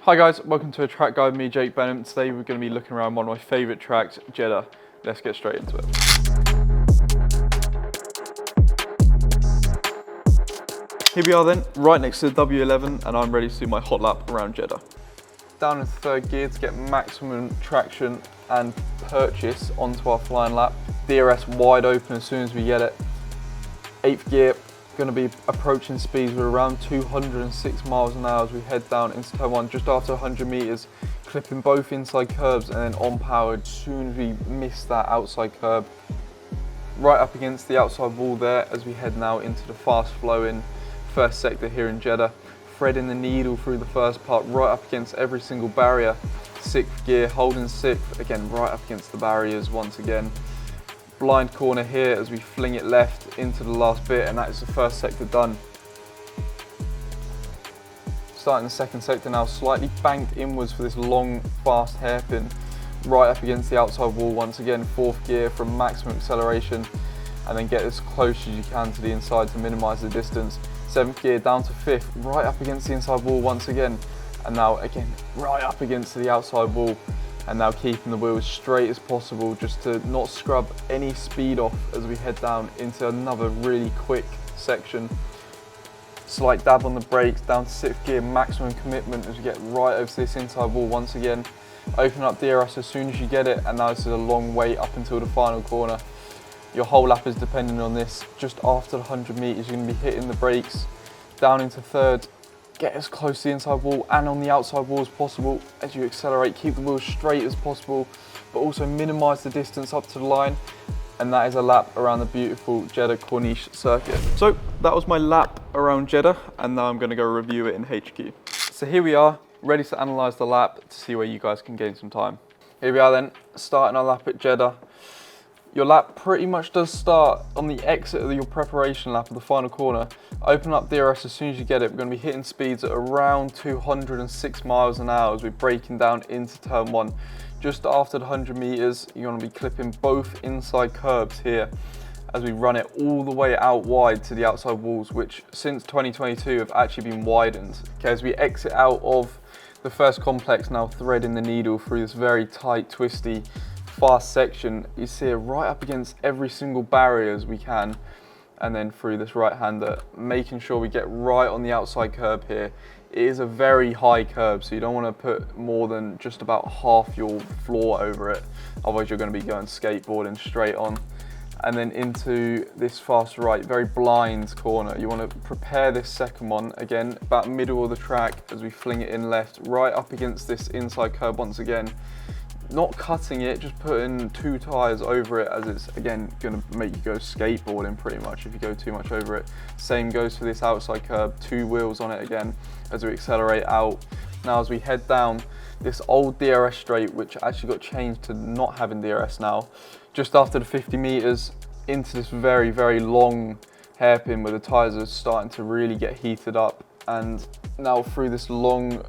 Hi guys, welcome to a track guide with me, Jake Benham. Today we're going to be looking around one of my favourite tracks, Jeddah. Let's get straight into it. Here we are then, right next to the W11, and I'm ready to do my hot lap around Jeddah. Down into third gear to get maximum traction and purchase onto our flying lap. DRS wide open as soon as we get it. 8th gear, going to be approaching speeds with around 206 miles an hour as we head down into turn 1 just after 100 meters, clipping both inside curbs and then on powered as soon as we miss that outside curb. Right up against the outside wall there as we head now into the fast flowing first sector here in Jeddah. Threading the needle through the first part, right up against every single barrier. 6th gear, holding 6th, again right up against the barriers once again. Blind corner here as we fling it left into the last bit, and that is the first sector done. Starting the second sector now, slightly banked inwards for this long, fast hairpin. Right up against the outside wall once again, 4th gear for maximum acceleration, and then get as close as you can to the inside to minimise the distance. 7th gear down to 5th, right up against the inside wall once again, and now again right up against the outside wall. And now keeping the wheel as straight as possible just to not scrub any speed off as we head down into another really quick section. Slight dab on the brakes, down to 6th gear, maximum commitment as we get right over to this inside wall once again. Open up DRS as soon as you get it, and now this is a long way up until the final corner. Your whole lap is depending on this. Just after the 100 meters, you're going to be hitting the brakes. Down into third. Get as close to the inside wall and on the outside wall as possible as you accelerate. Keep the wheel straight as possible, but also minimise the distance up to the line. And that is a lap around the beautiful Jeddah Corniche Circuit. So that was my lap around Jeddah, and now I'm going to go review it in HQ. So here we are, ready to analyse the lap to see where you guys can gain some time. Here we are then, starting our lap at Jeddah. Your lap pretty much does start on the exit of your preparation lap of the final corner. Open up DRS as soon as you get it. We're going to be hitting speeds at around 206 miles an hour as we're braking down into turn 1. Just after the 100 meters, you're going to be clipping both inside curbs here as we run it all the way out wide to the outside walls, which since 2022 have actually been widened. Okay, as we exit out of the first complex, now threading the needle through this very tight, twisty, fast section, you see it right up against every single barrier as we can, and then through this right-hander, making sure we get right on the outside curb here. It is a very high curb, so you don't want to put more than just about half your floor over it, otherwise you're going to be going skateboarding straight on. And then into this fast right, very blind corner. You want to prepare this second one, again, about middle of the track as we fling it in left, right up against this inside curb once again. Not cutting it, just putting 2 tyres over it, as it's again going to make you go skateboarding pretty much if you go too much over it. Same goes for this outside curb, 2 wheels on it again as we accelerate out. Now as we head down this old DRS straight, which actually got changed to not having DRS now, just after the 50 meters into this very, very long hairpin where the tyres are starting to really get heated up, and now through this long,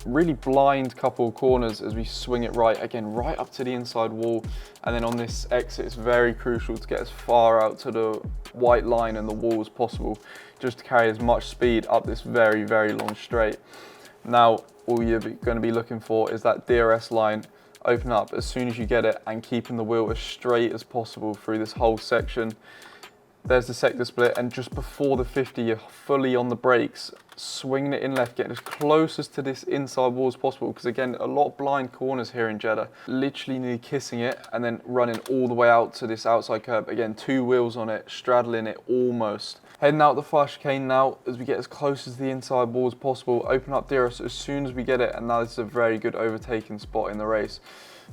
really blind couple of corners as we swing it right, again right up to the inside wall. And then on this exit, it's very crucial to get as far out to the white line and the wall as possible, just to carry as much speed up this very, very long straight. Now all you're going to be looking for is that DRS line. Open up as soon as you get it and keeping the wheel as straight as possible through this whole section. There's the sector split, and just before the 50, you're fully on the brakes, swinging it in left, getting as close as to this inside wall as possible, because again, a lot of blind corners here in Jeddah. Literally nearly kissing it, and then running all the way out to this outside curb. Again, 2 wheels on it, straddling it almost. Heading out the fast chicane now, as we get as close as the inside wall as possible. Open up DRS as soon as we get it, and now this is a very good overtaking spot in the race.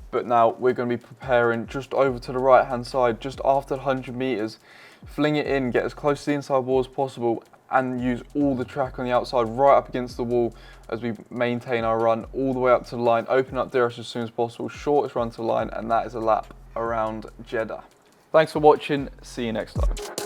But now we're going to be preparing just over to the right hand side, just after the 100 meters. Fling it in, get as close to the inside wall as possible, and use all the track on the outside right up against the wall as we maintain our run all the way up to the line. Open up DRS as soon as possible, shortest run to the line, and that is a lap around Jeddah. Thanks for watching, see you next time.